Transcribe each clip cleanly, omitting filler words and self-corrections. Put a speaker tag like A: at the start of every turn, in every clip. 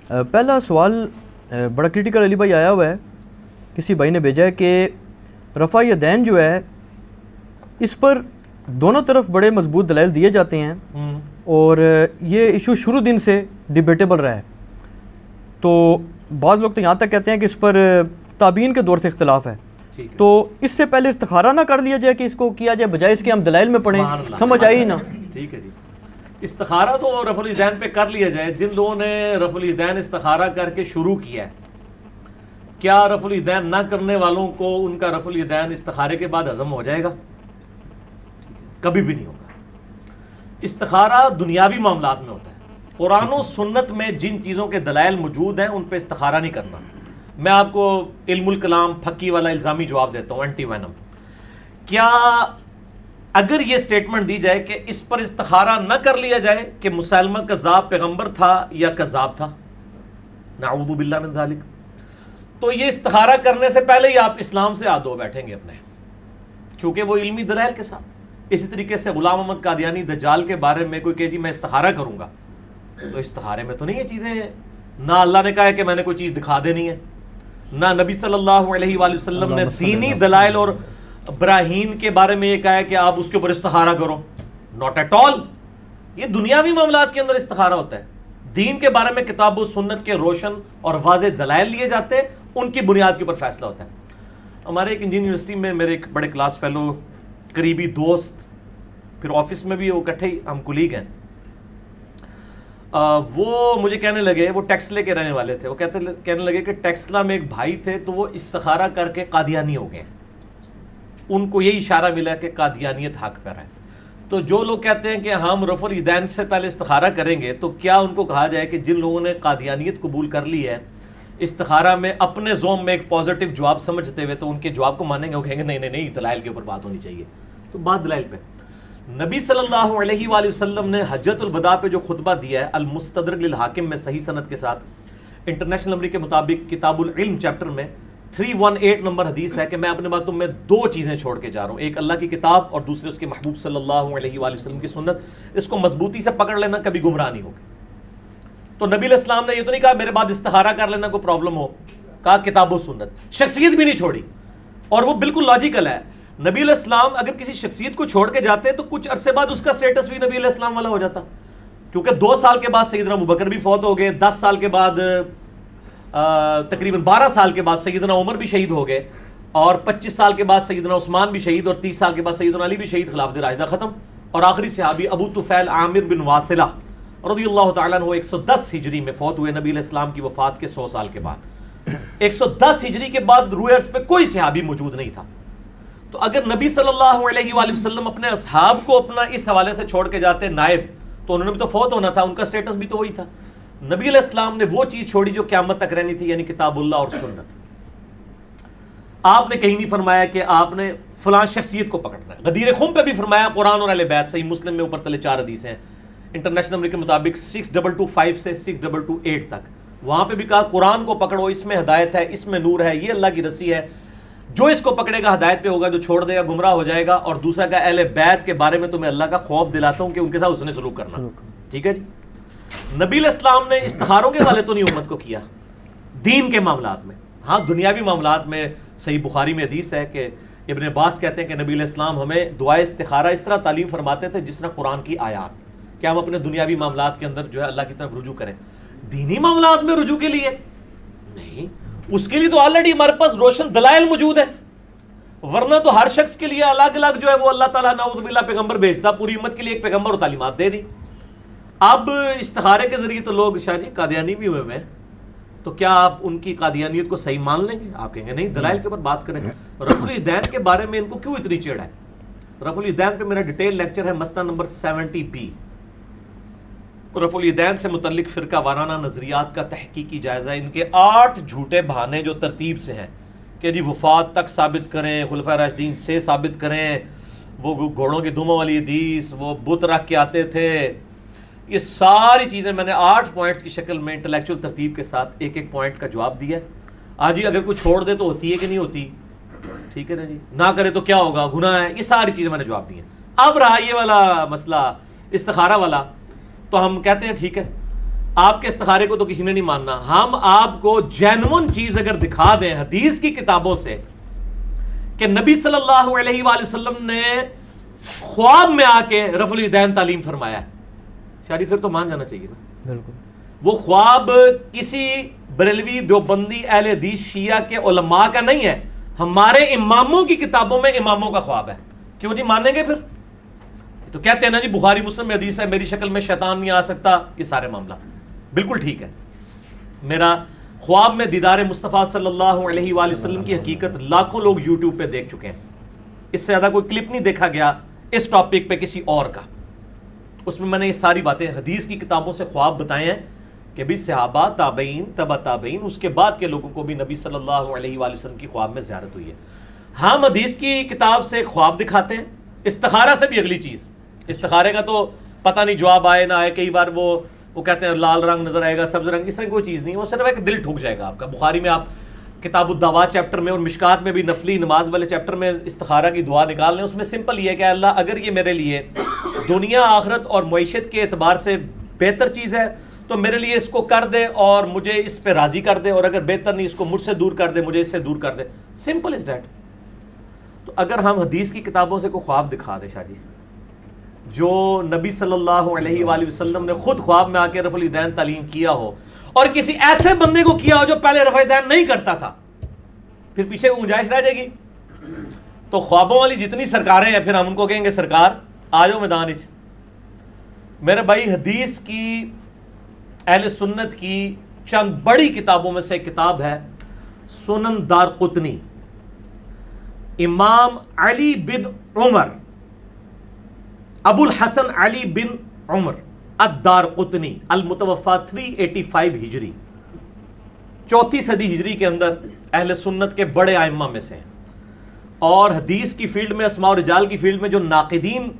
A: پہلا سوال بڑا کرٹیکل علی بھائی آیا ہوا ہے، کسی بھائی نے بھیجا ہے کہ رفع یدین جو ہے اس پر دونوں طرف بڑے مضبوط دلائل دیے جاتے ہیں اور یہ ایشو شروع دن سے ڈیبیٹیبل رہا ہے. تو بعض لوگ تو یہاں تک کہتے ہیں کہ اس پر تابعین کے دور سے اختلاف ہے، تو اس سے پہلے استخارہ نہ کر لیا جائے کہ اس کو کیا جائے، بجائے اس کے ہم دلائل میں پڑھیں؟ سمجھ آئی نا؟
B: ٹھیک ہے جی، استخارہ تو رفع الیدین پہ کر لیا جائے. جن لوگوں نے رفع الیدین استخارہ کر کے شروع کیا ہے، کیا رفع الیدین نہ کرنے والوں کو ان کا رفع الیدین استخارے کے بعد ہضم ہو جائے گا؟ کبھی بھی نہیں ہوگا. استخارہ دنیاوی معاملات میں ہوتا ہے. قرآن و سنت میں جن چیزوں کے دلائل موجود ہیں ان پہ استخارہ نہیں کرنا. میں آپ کو علم الکلام پھکی والا الزامی جواب دیتا ہوں، اینٹی وینم. کیا اگر یہ سٹیٹمنٹ دی جائے کہ اس پر استخارہ نہ کر لیا جائے کہ مسلمہ کذاب پیغمبر تھا یا کذاب تھا، نعوذ باللہ من ذالک، تو یہ استخارہ کرنے سے پہلے ہی آپ اسلام سے ہاتھ دھو بیٹھیں گے اپنے، کیونکہ وہ علمی دلائل کے ساتھ. اسی طریقے سے غلام احمد قادیانی دجال کے بارے میں کوئی کہ جی میں استخارہ کروں گا، تو استخارے میں تو نہیں یہ چیزیں، نہ اللہ نے کہا ہے کہ میں نے کوئی چیز دکھا دینی ہے، نہ نبی صلی اللہ علیہ وآلہ وسلم نے دینی دلائل اور براہین کے بارے میں یہ کہا ہے کہ آپ اس کے اوپر استخارہ کرو. Not at all. یہ دنیاوی معاملات کے اندر استخارہ ہوتا ہے. دین کے بارے میں کتاب و سنت کے روشن اور واضح دلائل لیے جاتے ہیں، ان کی بنیاد کے اوپر فیصلہ ہوتا ہے. ہمارے ایک انجینئر یونیورسٹی میں میرے ایک بڑے کلاس فیلو، قریبی دوست، پھر آفس میں بھی وہ اکٹھے ہی ہم کولیگ ہیں، وہ مجھے کہنے لگے، وہ ٹیکسلے کے رہنے والے تھے، وہ کہنے لگے کہ ٹیکسلا میں ایک بھائی تھے تو وہ استخارہ کر کے قادیانی ہو گئے. ان کو یہی اشارہ ملا کہ قادیانیت حق پر ہے. تو جو لوگ کہتے ہیں کہ ہم رفع الیدین سے پہلے استخارہ کریں گے، تو کیا ان کو کہا جائے کہ جن لوگوں نے قادیانیت قبول کر لی ہے استخارہ میں اپنے زوم میں ایک پازیٹیو جواب سمجھتے ہوئے، تو ان کے جواب کو مانیں گے؟ وہ کہیں گے نہیں نہیں نہیں، دلائل کے اوپر بات ہونی چاہیے. تو بات دلائل پہ. نبی صلی اللہ علیہ وآلہ وسلم نے حجۃ الوداع پہ جو خطبہ دیا ہے المستدرک للحاکم میں صحیح سند کے ساتھ، انٹرنیشنل نمبر کے مطابق کتاب العلم چیپٹر میں 318 نمبر حدیث ہے کہ میں اپنے باتوں میں دو چیزیں چھوڑ کے جا رہا ہوں، ایک اللہ کی کتاب اور دوسرے اس کے محبوب صلی اللہ علیہ وآلہ وسلم کی سنت. اس کو مضبوطی سے پکڑ لینا، کبھی گمراہ نہیں ہوگا. تو نبی علیہ السلام نے یہ تو نہیں کہا میرے بعد استخارہ کر لینا کوئی پرابلم ہو، کہا کتاب و سنت. شخصیت بھی نہیں چھوڑی، اور وہ بالکل لاجیکل ہے. نبی علیہ السلام اگر کسی شخصیت کو چھوڑ کے جاتے تو کچھ عرصے بعد اس کا سٹیٹس بھی نبی علیہ السلام والا ہو جاتا، کیونکہ 2 سال کے بعد سیدنا ابوبکر بھی فوت ہو گئے، 10 سال کے بعد تقریباً 12 سال کے بعد سیدنا عمر بھی شہید ہو گئے، اور 25 سال کے بعد سیدنا عثمان بھی شہید، اور 30 سال کے بعد سیدنا علی بھی شہید، خلافت راشدہ ختم. اور آخری صحابی ابو طفیل عامر بن واثلہ رضی اللہ تعالیٰ عنہ 110 ہجری میں فوت ہوئے نبی علیہ السلام کی وفات کے 100 سال کے بعد. 110 ہجری کے بعد روئے ارض پہ کوئی صحابی موجود نہیں تھا. تو اگر نبی صلی اللہ علیہ وآلہ وسلم اپنے اصحاب کو اپنا اس حوالے سے چھوڑ کے جاتے نائب، تو انہوں نے بھی تو فوت ہونا تھا، ان کا سٹیٹس بھی تو وہی تھا. نبی علیہ السلام نے وہ چیز چھوڑی جو قیامت تک رہنی تھی، یعنی کتاب اللہ اور سنت. آپ نے کہیں نہیں فرمایا کہ آپ نے فلاں شخصیت کو پکڑنا ہے. غدیر خم پہ بھی فرمایا، قرآن اور اہل بیت، صحیح مسلم میں اوپر تلے 4 حدیثیں ہیں انٹرنیشنل نمبر کے مطابق 6225 سے 6228 تک. وہاں پہ بھی کہا قرآن کو پکڑو، اس میں ہدایت ہے، اس میں نور ہے، یہ اللہ کی رسی ہے، جو اس کو پکڑے گا ہدایت پہ ہوگا، جو چھوڑ دے گا گمراہ ہو جائے گا. اور دوسرا کہ اہل بیت کے بارے میں تمہیں اللہ کا خوف دلاتا ہوں کہ ان کے ساتھ حسن سلوک کرنا. ٹھیک ہے جی. نبی علیہ السلام نے استخاروں کے حوالے تو نہیں امت کو کیا دین کے معاملات میں. ہاں دنیاوی معاملات میں صحیح بخاری میں حدیث ہے کہ ابن عباس کہتے ہیں کہ نبی علیہ السلام ہمیں دعائے استخارہ اس طرح تعلیم فرماتے تھے جس طرح قرآن کی آیات، کہ ہم اپنے دنیاوی معاملات کے اندر جو ہے اللہ کی طرف رجوع کریں. دینی معاملات میں رجوع کے لیے نہیں، اس کے لیے تو آلریڈی ہمارے پاس روشن دلائل موجود ہیں. ورنہ تو ہر شخص کے لیے الگ الگ جو ہے وہ اللہ تعالیٰ نعوذ باللہ پیغمبر بھیجتا، پوری امت کے لیے ایک پیغمبر اور تعلیمات دے دی. اب استخارے کے ذریعے تو لوگ شاہ جی قادیانی بھی ہوئے ہیں، تو کیا آپ ان کی قادیانیت کو صحیح مان لیں گے؟ آپ کہیں گے نہیں، دلائل کے اوپر بات کریں. رفع الیدین کے بارے میں ان کو کیوں اتنی چڑ ہے؟ رفع الیدین پہ میرا ڈیٹیل لیکچر ہے، مسئلہ نمبر 70B. رفع الیدین سے متعلق فرقہ وارانہ نظریات کا تحقیقی جائزہ. ان کے 8 جھوٹے بہانے جو ترتیب سے ہیں کہ جی وفات تک ثابت کریں، خلفائے راشدین سے ثابت کریں، وہ گھوڑوں کی دموں والی حدیث، وہ بت رکھ کے آتے تھے، یہ ساری چیزیں میں نے 8 پوائنٹس کی شکل میں انٹلیکچوئل ترتیب کے ساتھ ایک ایک پوائنٹ کا جواب دیا. آج اگر کوئی چھوڑ دے تو ہوتی ہے کہ نہیں ہوتی؟ ٹھیک ہے نا جی. نہ کرے تو کیا ہوگا؟ گناہ ہے. یہ ساری چیزیں میں نے جواب دی ہیں. اب رہا یہ والا مسئلہ استخارہ والا، تو ہم کہتے ہیں ٹھیک ہے، آپ کے استخارے کو تو کسی نے نہیں ماننا. ہم آپ کو جینون چیز اگر دکھا دیں حدیث کی کتابوں سے کہ نبی صلی اللہ علیہ وآلہ وسلم نے خواب میں آ کے رفع الیدین تعلیم فرمایا ہے, شاعری پھر تو مان جانا چاہیے نا.
A: بالکل.
B: وہ خواب کسی بریلوی دیوبندی اہل حدیث شیعہ کے علماء کا نہیں ہے, ہمارے اماموں کی کتابوں میں اماموں کا خواب ہے. کیوں نہیں مانیں گے پھر؟ تو کہتے ہیں نا جی بخاری مسلم میں حدیث ہے میری شکل میں شیطان نہیں آ سکتا, یہ سارے معاملہ بالکل ٹھیک ہے. میرا خواب میں دیدار مصطفیٰ صلی اللہ علیہ وآلہ وسلم کی حقیقت لاکھوں لوگ یوٹیوب پہ دیکھ چکے ہیں, اس سے زیادہ کوئی کلپ نہیں دیکھا گیا اس ٹاپک پہ کسی اور کا. اس میں نے یہ ساری باتیں حدیث کی کتابوں سے خواب بتائے ہیں کہ بھی صحابہ, تابعین, تبع تابعین, اس کے بعد کے لوگوں کو بھی نبی صلی اللہ علیہ وآلہ وسلم کی خواب میں زیارت ہوئی ہے. ہم حدیث کی کتاب سے خواب دکھاتے ہیں. استخارہ سے بھی اگلی چیز, استخارے کا تو پتہ نہیں جواب آئے نہ آئے, کئی بار وہ کہتے ہیں لال رنگ نظر آئے گا, سبز رنگ, اس طرح کوئی چیز نہیں, وہ صرف ایک دل ٹھک جائے گا آپ کا. بخاری میں آپ کتاب الدعوات چیپٹر میں اور مشکات میں بھی نفلی نماز والے چیپٹر میں استخارہ کی دعا نکال لیں. اس میں سمپل یہ ہے کہ اللہ اگر یہ میرے لیے دنیا آخرت اور معیشت کے اعتبار سے بہتر چیز ہے تو میرے لیے اس کو کر دے اور مجھے اس پہ راضی کر دے, اور اگر بہتر نہیں اس کو مجھ سے دور کر دے, مجھے اس سے دور کر دے. Simple is that. تو اگر ہم حدیث کی کتابوں سے کوئی خواب دکھا دے شاہ جی, جو نبی صلی اللہ علیہ وآلہ وسلم نے خود خواب میں آ کے رفع الیدین تعلیم کیا ہو, اور کسی ایسے بندے کو کیا ہو جو پہلے رفع الیدین نہیں کرتا تھا, پھر پیچھے گنجائش رہ جائے گی. تو خوابوں والی جتنی سرکاریں ہیں پھر ہم ان کو کہیں گے سرکار آ جاؤ میدان وچ. میرے بھائی حدیث کی اہل سنت کی چند بڑی کتابوں میں سے ایک کتاب ہے سنن دارقطنی. امام علی بن عمر, ابو الحسن علی بن عمر الدارقطنی, المتوفی 385 ہجری, 4 صدی ہجری کے اندر اہل سنت کے بڑے ائمہ میں سے ہیں. اور حدیث کی فیلڈ میں, اسماء و رجال کی فیلڈ میں جو ناقدین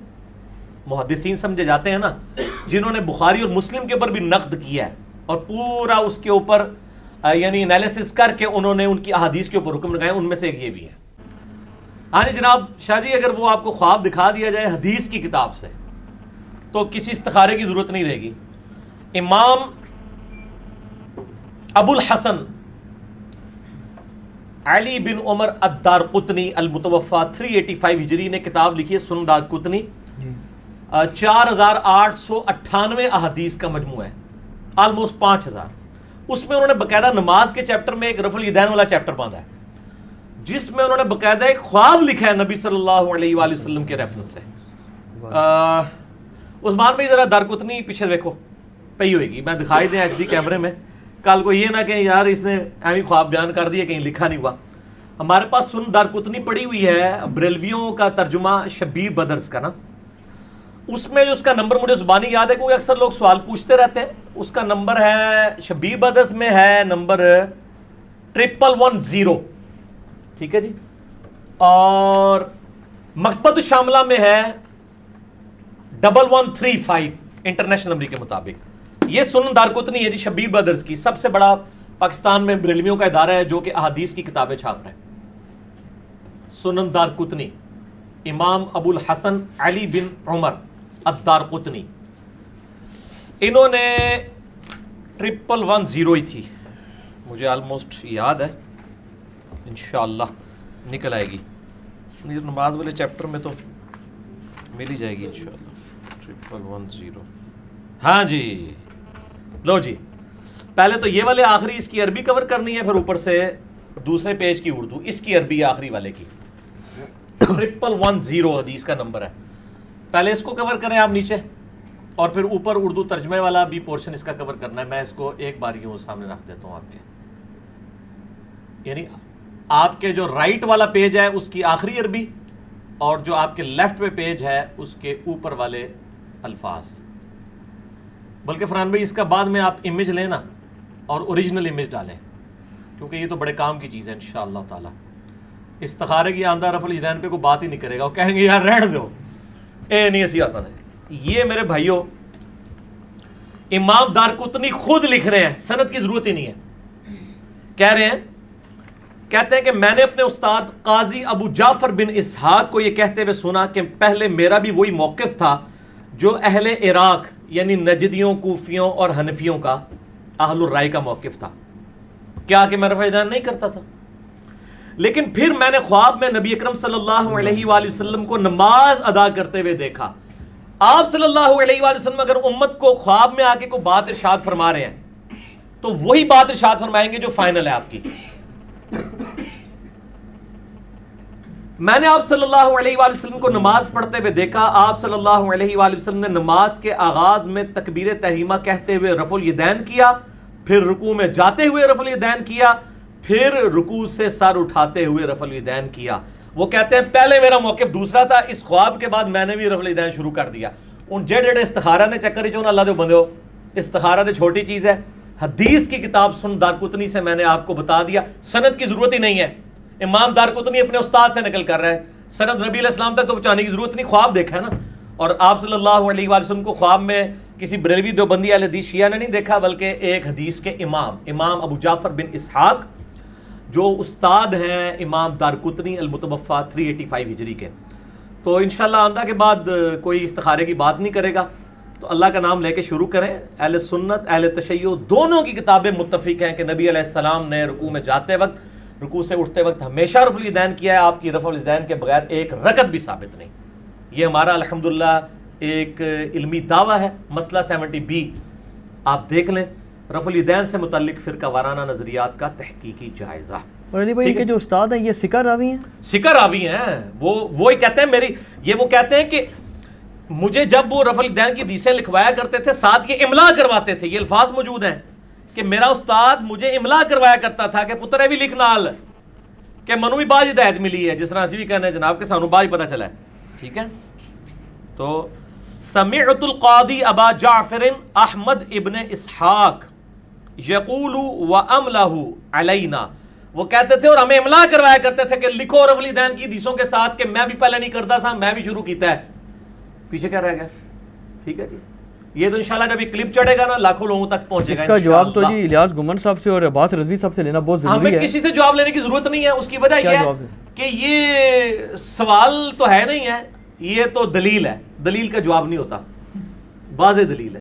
B: محدثین سمجھے جاتے ہیں نا, جنہوں نے بخاری اور مسلم کے اوپر بھی نقد کیا ہے اور پورا اس کے اوپر یعنی انالیسس کر کے انہوں نے ان کی احادیث کے اوپر حکم لگائے, ان میں سے ایک یہ بھی ہے. ہاں جی جناب شاہ جی, اگر وہ آپ کو خواب دکھا دیا جائے حدیث کی کتاب سے تو کسی استخارے کی ضرورت نہیں رہے گی. امام ابو الحسن علی بن عمر الدارقطنی المتوفی 385 ہجری نے کتاب لکھی ہے سنن دارقطنی. 4898 احادیث کا مجموعہ ہے, آلموسٹ 5000. اس میں انہوں نے باقاعدہ نماز کے چیپٹر میں ایک رفع الیدین والا چیپٹر باندھا ہے, جس میں انہوں نے باقاعدہ ایک خواب لکھا ہے نبی صلی اللہ علیہ وآلہ وسلم کے ریفرنس سے. عثمان بھائی ذرا دارقطنی پیچھے دیکھو پئی ہوئے گی, میں دکھائی دیں ایچ ڈی کیمرے میں, کل کو یہ نہ کہ یار اس نے ایویں خواب بیان کر دیا کہیں لکھا نہیں ہوا. ہمارے پاس سنن دارقطنی پڑی ہوئی ہے, بریلویوں کا ترجمہ شبیر بدرس کا نا. اس میں جو اس کا نمبر مجھے زبانی یاد ہے کیونکہ اکثر لوگ سوال پوچھتے رہتے ہیں, اس کا نمبر ہے شبیر بدرس میں ہے نمبر 1110, ٹھیک ہے جی. اور مکتبۃ الشاملہ میں ہے 1135 انٹرنیشنل نمبر کے مطابق. یہ سنن دارقطنی ہے جی شبیر بدرس کی, سب سے بڑا پاکستان میں بریلویوں کا ادارہ ہے جو کہ احادیث کی کتابیں چھاپ رہے ہیں. سنن دارقطنی, امام ابو الحسن علی بن عمر الدارقطنی, انہوں نے 1110 ہی تھی, مجھے آلموسٹ یاد ہے, انشاءاللہ نکل آئے گی نماز والے چیپٹر میں تو مل ہی جائے گی انشاءاللہ. 1110, ہاں جی لو جی. پہلے تو یہ والے آخری اس کی عربی کور کرنی ہے, پھر اوپر سے دوسرے پیج کی اردو, اس کی عربی آخری والے کی 1110 حدیث کا نمبر ہے. پہلے اس کو کور کریں آپ نیچے, اور پھر اوپر اردو ترجمے والا بھی پورشن اس کا کور کرنا ہے. میں اس کو ایک بار یوں سامنے رکھ دیتا ہوں آپ کے, یعنی آپ کے جو رائٹ والا پیج ہے اس کی آخری عربی, اور جو آپ کے لیفٹ پہ پیج ہے اس کے اوپر والے الفاظ. بلکہ فرحان بھائی اس کا بعد میں آپ امیج لیں نا اور اوریجنل امیج ڈالیں, کیونکہ یہ تو بڑے کام کی چیز ہے انشاءاللہ تعالی. استخارے کی آندہ رفع الیدین پہ کوئی بات ہی نہیں کرے گا, وہ کہیں گے یار رہنے دو, اے نہیں ایسی آتا نہیں. یہ میرے بھائیوں امام دارقطنی خود لکھ رہے ہیں, سند کی ضرورت ہی نہیں ہے. کہہ رہے ہیں, کہتے ہیں کہ میں نے اپنے استاد قاضی ابو جعفر بن اسحاق کو یہ کہتے ہوئے سنا کہ پہلے میرا بھی وہی موقف تھا جو اہل عراق یعنی نجدیوں، کوفیوں اور حنفیوں کا اہل الرائے کا موقف تھا کیا کہ میں رفع یدین نہیں کرتا تھا. لیکن پھر میں نے خواب میں نبی اکرم صلی اللہ علیہ وآلہ وسلم کو نماز ادا کرتے ہوئے دیکھا. آپ صلی اللہ علیہ وآلہ وسلم اگر امت کو خواب میں آ کے کوئی بات ارشاد فرما رہے ہیں تو وہی بات ارشاد فرمائیں گے جو فائنل ہے آپ کی. میں نے آپ صلی اللہ علیہ وآلہ وسلم کو نماز پڑھتے ہوئے دیکھا. آپ صلی اللہ علیہ وآلہ وسلم نے نماز کے آغاز میں تکبیر تحریمہ کہتے ہوئے رفع الیدین کیا, پھر رکوع میں جاتے ہوئے رفع الیدین کیا, پھر رکوع سے سر اٹھاتے ہوئے رفع الیدین کیا. وہ کہتے ہیں پہلے میرا موقف دوسرا تھا, اس خواب کے بعد میں نے بھی رفع الیدین شروع کر دیا. ان جڑے استخارہ نے چکر جو نا اللہ دے بندے ہو, استخارہ تو چھوٹی چیز ہے. حدیث کی کتاب سن دارقطنی سے میں نے آپ کو بتا دیا, سند کی ضرورت ہی نہیں ہے. امام دارقطنی اپنے استاد سے نقل کر رہا ہے, سند نبی علیہ السلام تک تو پہنچانے کی ضرورت نہیں, خواب دیکھا ہے نا. اور آپ صلی اللہ علیہ وآلہ وسلم کو خواب میں کسی بریلوی دیوبندی اہل حدیث شیعہ نے نہیں دیکھا, بلکہ ایک حدیث کے امام ابو جعفر بن اسحاق جو استاد ہیں امام دارقطنی المتوفی 385 ہجری کے. تو انشاءاللہ آئندہ کے بعد کوئی استخارے کی بات نہیں کرے گا, تو اللہ کا نام لے کے شروع کریں. اہل سنت اہل تشیع دونوں کی کتابیں متفق ہیں کہ نبی علیہ السلام نے رکوع میں جاتے وقت, رکوع سے اٹھتے وقت ہمیشہ رفع الیدین کیا ہے. آپ کی رفع الیدین کے بغیر ایک رکعت بھی ثابت نہیں. یہ ہمارا الحمدللہ ایک علمی دعویٰ ہے. مسئلہ 70B آپ دیکھ لیں, رفع الیدین سے متعلق فرقہ وارانہ نظریات کا تحقیقی جائزہ.
A: اور علی بھائی ان کے جو استاد ہیں یہ سکہ راوی ہیں,
B: سکہ راوی ہیں. وہ کہتے ہیں وہ کہتے ہیں کہ مجھے جب وہ رفع الیدین کی حدیثیں لکھوایا کرتے تھے ساتھ یہ املا کرواتے تھے. یہ الفاظ موجود ہیں کہ میرا استاد مجھے املا کروایا کرتا تھا کہ پتر ہے بھی لکھ نال کہ منو بھی باج ہدایت ملی ہے, جس طرح اسی بھی کہنے جناب کہ سانو باج پتہ چلا ہے. ٹھیک ہے, تو سمعت القاضی ابا جعفر احمد ابن اسحاق یقول واملہ علینا, وہ کہتے تھے اور ہمیں املا کروایا کرتے تھے کہ لکھو رفع الیدین کی حدیثوں کے ساتھ, کہ میں بھی پہلے نہیں کرتا تھا, میں بھی شروع کیتا ہے. پیچھے کیا رہ گیا؟ ٹھیک ہے جی, یہ تو انشاءاللہ جب یہ کلپ چڑھے گا نا لاکھوں لوگوں تک پہنچے گا.
A: اس کا جواب تو جی الیاس گمن صاحب سے اور عباس رضوی صاحب سے لینا بہت ضروری ہے.
B: ہمیں کسی سے جواب لینے کی ضرورت نہیں ہے. اس کی وجہ یہ ہے کہ یہ سوال تو ہے نہیں ہے, یہ تو دلیل ہے. دلیل کا جواب نہیں ہوتا, واضح دلیل ہے.